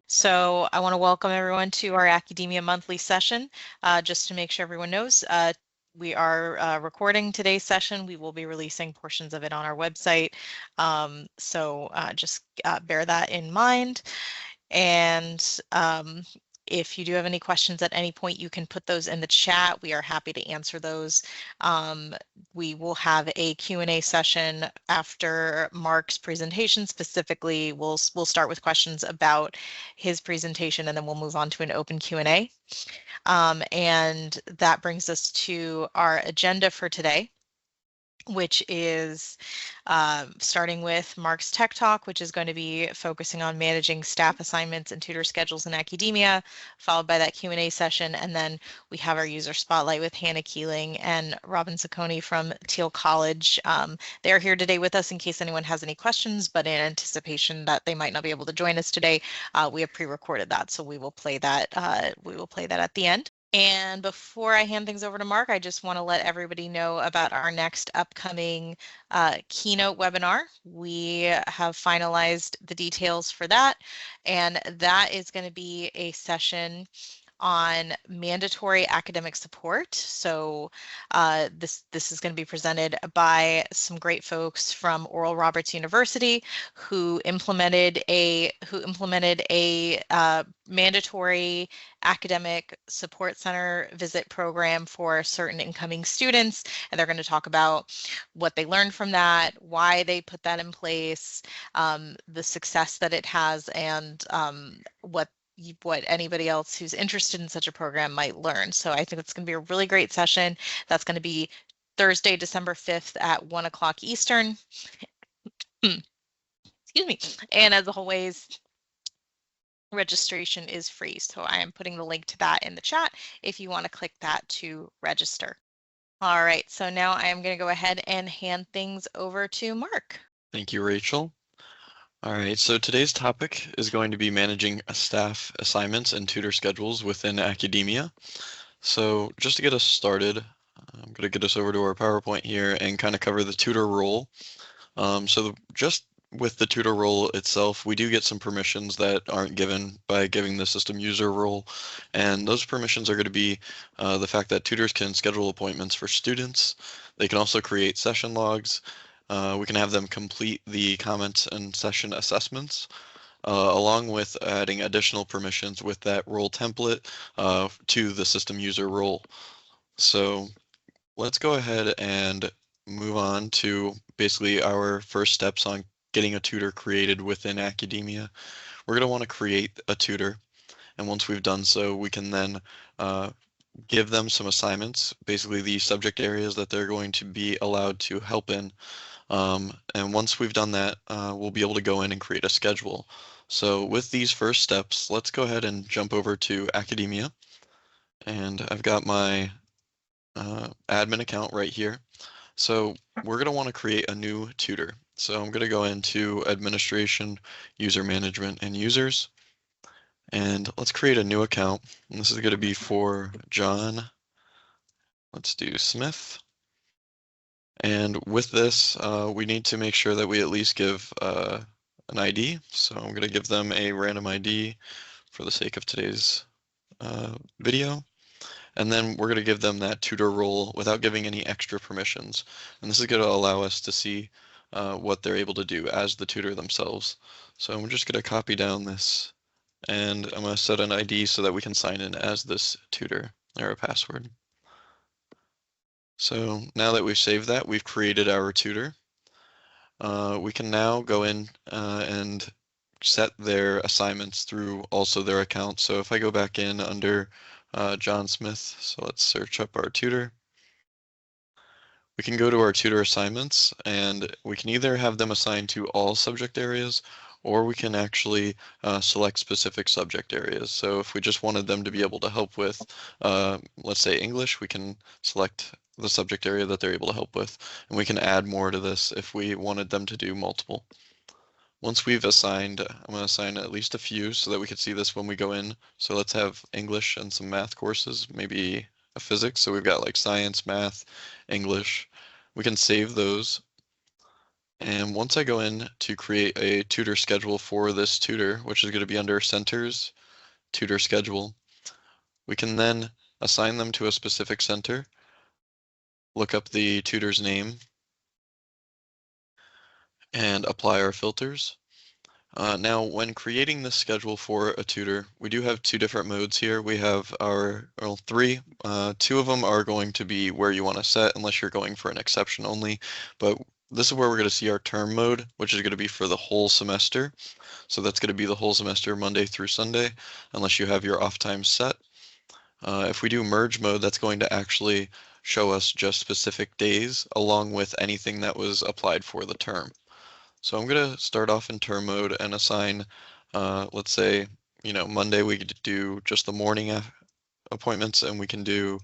So I want to welcome everyone to our Accudemia monthly session. Just to make sure everyone knows, we are recording today's session. We will be releasing portions of it on our website. So just bear that in mind. And if you do have any questions at any point, you can put those in the chat. We are happy to answer those. We will have a Q&A session after Mark's presentation. Specifically, we'll start with questions about his presentation, and then we'll move on to an open Q&A. And that brings us to our agenda for today, which is starting with Mark's Tech Talk, which is going to be focusing on managing staff assignments and tutor schedules in Accudemia, followed by that Q&A session. And then we have our user spotlight with Hannah Keeling and Robin Sacconi from Teal College. They're here today with us in case anyone has any questions, but in anticipation that they might not be able to join us today, we have pre-recorded that. So we will play that at the end. And before I hand things over to Mark, I just want to let everybody know about our next upcoming keynote webinar. We have finalized the details for that, and that is going to be a session on mandatory academic support. So this is going to be presented by some great folks from Oral Roberts University who implemented a mandatory academic support center visit program for certain incoming students, and they're going to talk about what they learned from that, why they put that in place, the success that it has, and what anybody else who's interested in such a program might learn. So I think it's going to be a really great session. That's going to be Thursday, December 5th at 1 o'clock Eastern. Excuse me. And as always, registration is free. So I am putting the link to that in the chat if you want to click that to register. All right, so now I am going to go ahead and hand things over to Mark. Thank you, Rachel. All right, so today's topic is going to be managing staff assignments and tutor schedules within Accudemia. So just to get us started, I'm going to get us over to our PowerPoint here and kind of cover the tutor role. Just with the tutor role itself, we do get some permissions that aren't given by giving the system user role. And those permissions are going to be the fact that tutors can schedule appointments for students. They can also create session logs. We can have them complete the comments and session assessments, along with adding additional permissions with that role template to the system user role. So let's go ahead and move on to basically our first steps on getting a tutor created within Accudemia. We're going to want to create a tutor, and once we've done so, we can then give them some assignments, basically the subject areas that they're going to be allowed to help in. And once we've done that, we'll be able to go in and create a schedule. So with these first steps, let's go ahead and jump over to Accudemia. And I've got my admin account right here. So we're going to want to create a new tutor. So I'm going to go into Administration, User Management, and Users. And let's create a new account. And this is going to be for John. Let's do Smith. And with this, we need to make sure that we at least give an ID. So I'm going to give them a random ID for the sake of today's video. And then we're going to give them that tutor role without giving any extra permissions. And this is going to allow us to see what they're able to do as the tutor themselves. So I'm just going to copy down this, and I'm going to set an ID so that we can sign in as this tutor, or a password. So now that we've saved that, we've created our tutor. We can now go in and set their assignments through also their account. So if I go back in under John Smith, so let's search up our tutor. We can go to our tutor assignments, and we can either have them assigned to all subject areas, or we can actually select specific subject areas. So if we just wanted them to be able to help with, let's say English, we can select the subject area that they're able to help with, and we can add more to this if we wanted them to do multiple. Once we've assigned, I'm going to assign at least a few so that we can see this when we go in. So let's have English and some math courses, maybe a physics. So we've got like science, math, English. We can save those. And once I go in to create a tutor schedule for this tutor, which is going to be under Centers, Tutor Schedule, we can then assign them to a specific center, look up the tutor's name, and apply our filters. Now, when creating this schedule for a tutor, we do have two different modes here. We have three. Two of them are going to be where you want to set, unless you're going for an exception only. But this is where we're going to see our term mode, which is going to be for the whole semester. So that's going to be the whole semester, Monday through Sunday, unless you have your off times set. If we do merge mode, that's going to actually show us just specific days, along with anything that was applied for the term. So I'm going to start off in term mode and assign, let's say, Monday we could do just the morning appointments, and we can do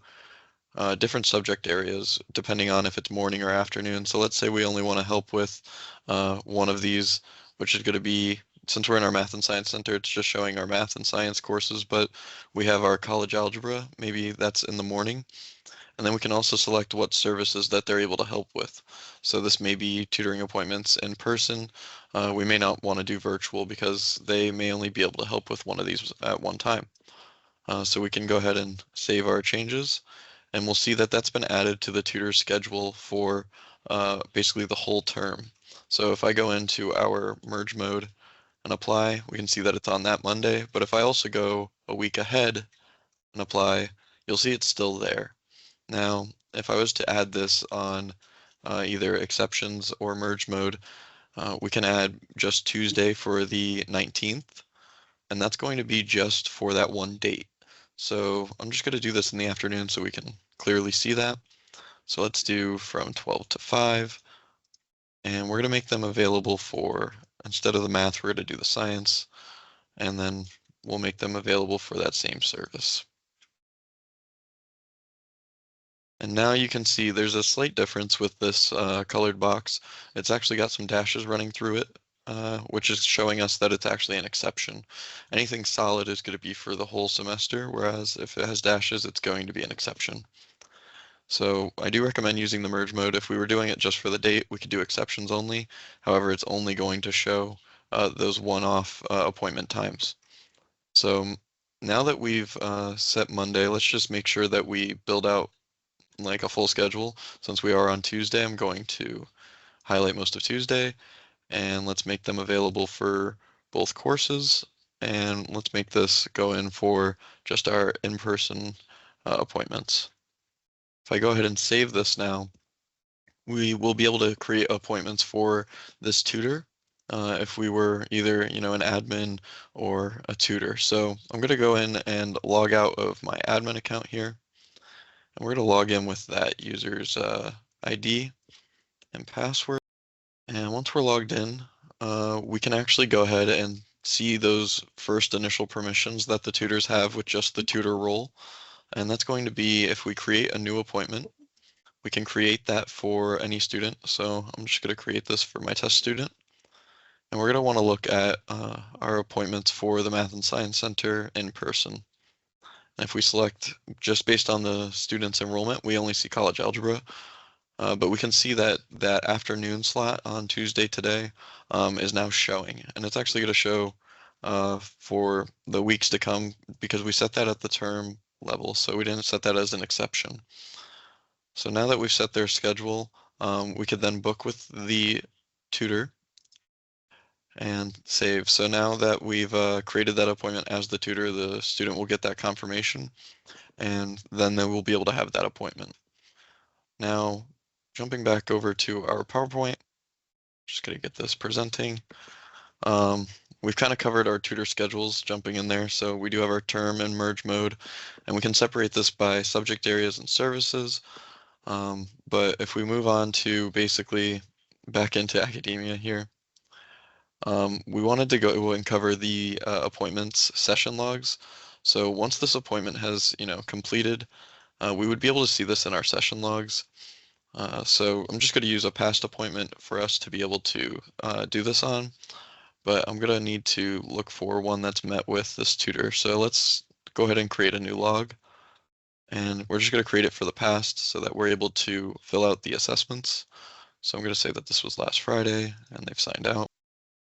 different subject areas depending on if it's morning or afternoon. So let's say we only want to help with one of these, which is going to be, since we're in our Math and Science Center, it's just showing our math and science courses, but we have our college algebra, maybe that's in the morning. And then we can also select what services that they're able to help with. So this may be tutoring appointments in person. We may not want to do virtual because they may only be able to help with one of these at one time. So we can go ahead and save our changes, and we'll see that that's been added to the tutor schedule for basically the whole term. So if I go into our merge mode and apply, we can see that it's on that Monday. But if I also go a week ahead and apply, you'll see it's still there. Now, if I was to add this on either exceptions or merge mode, we can add just Tuesday for the 19th, and that's going to be just for that one date. So I'm just going to do this in the afternoon so we can clearly see that. So let's do from 12 to 5, and we're going to make them available for, instead of the math, we're going to do the science, and then we'll make them available for that same service. And now you can see there's a slight difference with this colored box. It's actually got some dashes running through it, which is showing us that it's actually an exception. Anything solid is going to be for the whole semester, whereas if it has dashes, it's going to be an exception. So I do recommend using the merge mode. If we were doing it just for the date, we could do exceptions only. However, it's only going to show those one-off appointment times. So now that we've set Monday, let's just make sure that we build out like a full schedule. Since we are on Tuesday, I'm going to highlight most of Tuesday, and let's make them available for both courses. And let's make this go in for just our in-person appointments. If I go ahead and save this now, we will be able to create appointments for this tutor if we were either, an admin or a tutor. So I'm going to go in and log out of my admin account here. And we're going to log in with that user's ID and password. And once we're logged in, we can actually go ahead and see those first initial permissions that the tutors have with just the tutor role. And that's going to be if we create a new appointment, we can create that for any student. So I'm just going to create this for my test student. And we're going to want to look at our appointments for the Math and Science Center in person. And if we select just based on the student's enrollment, we only see college algebra. But we can see that that afternoon slot on Tuesday today is now showing. And it's actually going to show for the weeks to come because we set that at the term level. So we didn't set that as an exception. So now that we've set their schedule, we could then book with the tutor and save. So now that we've created that appointment as the tutor, the student will get that confirmation, and then they will be able to have that appointment. Now, jumping back over to our PowerPoint, just gonna get this presenting. We've kind of covered our tutor schedules jumping in there. So we do have our term and merge mode, and we can separate this by subject areas and services. But if we move on to basically back into Accudemia here, we wanted to go and cover the appointments session logs. So once this appointment has, completed, we would be able to see this in our session logs. So I'm just going to use a past appointment for us to be able to do this on, but I'm going to need to look for one that's met with this tutor. So let's go ahead and create a new log, and we're just going to create it for the past so that we're able to fill out the assessments. So I'm going to say that this was last Friday and they've signed out,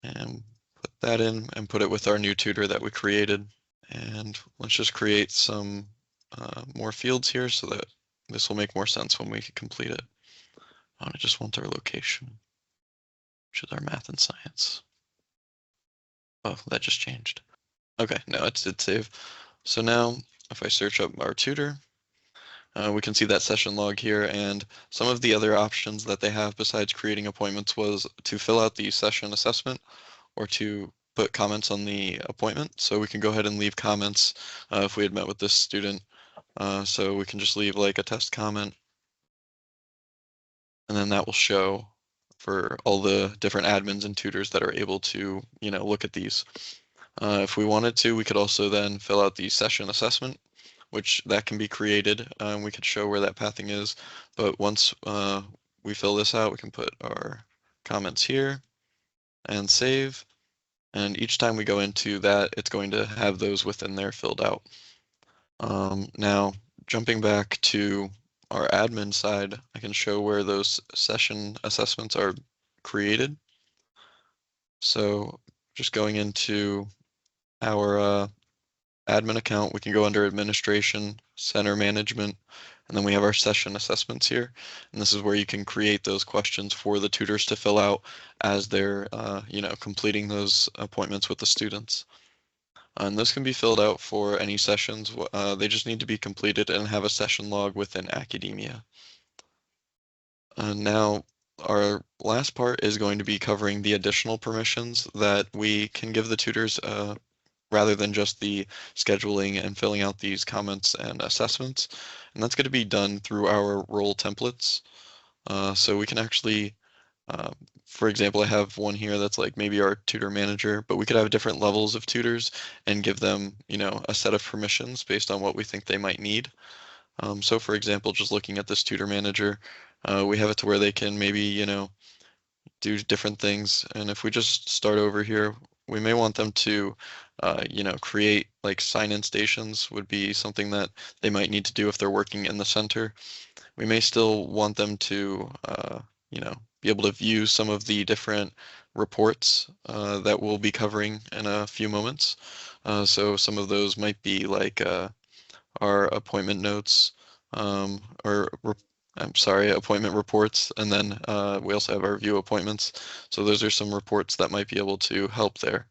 and put that in and put it with our new tutor that we created. And let's just create some more fields here so that this will make more sense when we complete it. I just want our location, which is our math and science. Oh, that just changed. Okay, no, it did save. So now if I search up our tutor, we can see that session log here, and some of the other options that they have besides creating appointments was to fill out the session assessment or to put comments on the appointment. So we can go ahead and leave comments if we had met with this student. So we can just leave like a test comment, and then that will show for all the different admins and tutors that are able to, look at these. If we wanted to, we could also then fill out the session assessment, which that can be created. We could show where that pathing is, but once we fill this out, we can put our comments here and save. And each time we go into that, it's going to have those within there filled out. Now, jumping back to our admin side, I can show where those session assessments are created. So just going into our admin account, we can go under administration, center management, and then we have our session assessments here. And this is where you can create those questions for the tutors to fill out as they're, completing those appointments with the students. And those can be filled out for any sessions. They just need to be completed and have a session log within Accudemia. Now, our last part is going to be covering the additional permissions that we can give the tutors rather than just the scheduling and filling out these comments and assessments. And that's going to be done through our role templates. So we can actually, for example, I have one here that's like maybe our tutor manager, but we could have different levels of tutors and give them, a set of permissions based on what we think they might need. So for example, just looking at this tutor manager, we have it to where they can maybe, do different things. And if we just start over here, we may want them to, create like sign-in stations would be something that they might need to do if they're working in the center. We may still want them to, be able to view some of the different reports that we'll be covering in a few moments. So some of those might be like our appointment notes, or I'm sorry, appointment reports, and then we also have our view appointments. So those are some reports that might be able to help there.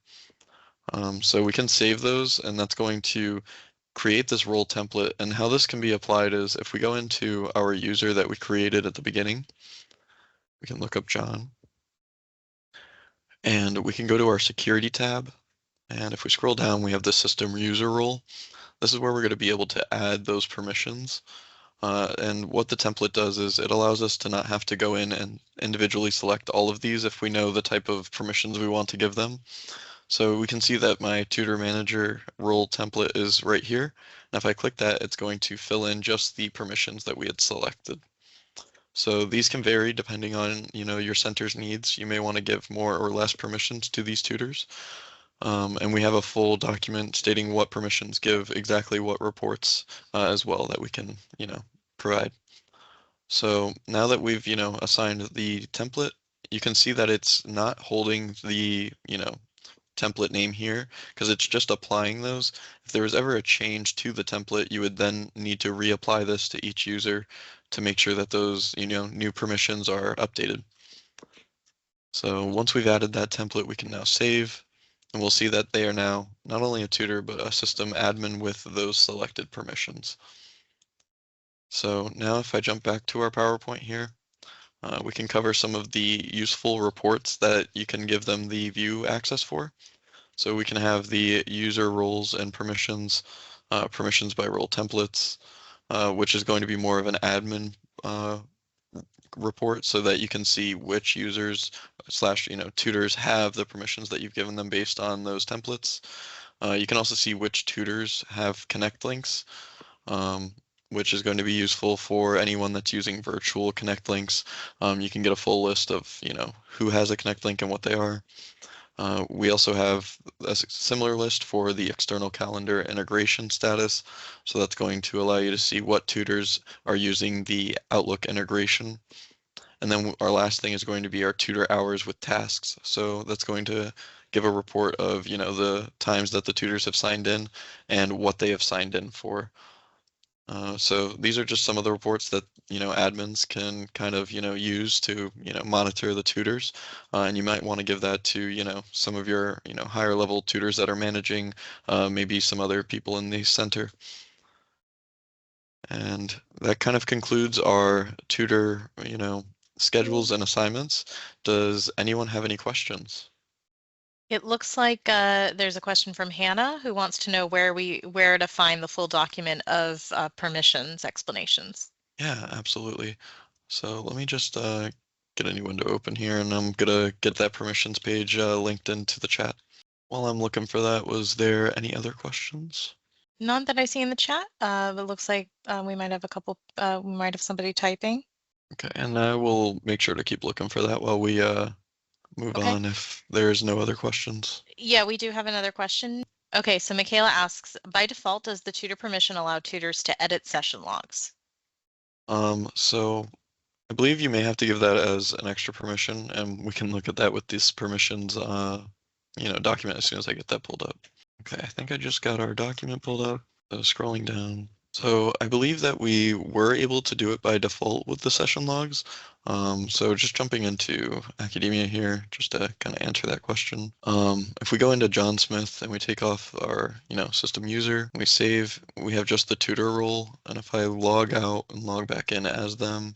So we can save those, and that's going to create this role template. And how this can be applied is if we go into our user that we created at the beginning, we can look up John, and we can go to our security tab. And if we scroll down, we have the system user role. This is where we're going to be able to add those permissions. And what the template does is it allows us to not have to go in and individually select all of these if we know the type of permissions we want to give them. So we can see that my tutor manager role template is right here. And if I click that, it's going to fill in just the permissions that we had selected. So these can vary depending on, your center's needs. You may want to give more or less permissions to these tutors. And we have a full document stating what permissions give exactly what reports as well that we can, provide. So now that we've, assigned the template, you can see that it's not holding the, template name here because it's just applying those. If there was ever a change to the template, you would then need to reapply this to each user to make sure that those, new permissions are updated. So once we've added that template, we can now save. And we'll see that they are now not only a tutor, but a system admin with those selected permissions. So now if I jump back to our PowerPoint here, we can cover some of the useful reports that you can give them the view access for. So we can have the user roles and permissions, permissions by role templates, which is going to be more of an admin report so that you can see which users / tutors have the permissions that you've given them based on those templates. You can also see which tutors have connect links, which is going to be useful for anyone that's using virtual connect links. You can get a full list of, who has a connect link and what they are. We also have a similar list for the external calendar integration status. So that's going to allow you to see what tutors are using the Outlook integration. And then our last thing is going to be our tutor hours with tasks. So that's going to give a report of, the times that the tutors have signed in and what they have signed in for. So these are just some of the reports that, admins can kind of, use to, monitor the tutors. And you might want to give that to, some of your, higher level tutors that are managing, maybe some other people in the center. And that kind of concludes our tutor, schedules and assignments. Does anyone have any questions? It looks like there's a question from Hannah who wants to know where to find the full document of permissions explanations. Yeah, absolutely. So let me just get a new window open here, and I'm gonna get that permissions page linked into the chat. While I'm looking for that, was there any other questions? None that I see in the chat. It looks like we might have we might have somebody typing. Okay, and I will make sure to keep looking for that while we move Okay. on if there's no other questions. Yeah, we do have another question. Okay, so Michaela asks, by default, does the tutor permission allow tutors to edit session logs? So I believe you may have to give that as an extra permission, and we can look at that with these permissions, document as soon as I get that pulled up. Okay, I think I just got our document pulled up. So scrolling down. So I believe that we were able to do it by default with the session logs. So just jumping into Accudemia here, just to kind of answer that question. If we go into John Smith and we take off our, system user, we save, we have just the tutor role. And if I log out and log back in as them,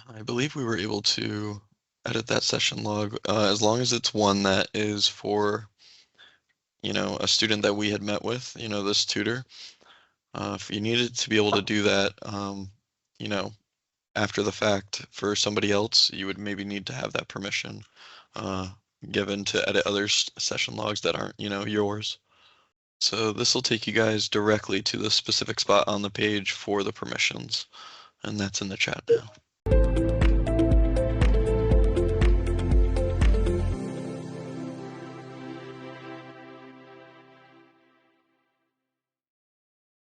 I believe we were able to edit that session log as long as it's one that is for, a student that we had met with, this tutor. If you needed to be able to do that, you know, after the fact for somebody else, you would maybe need to have that permission uh, given to edit other session logs that aren't, yours. So this will take you guys directly to the specific spot on the page for the permissions, and that's in the chat now.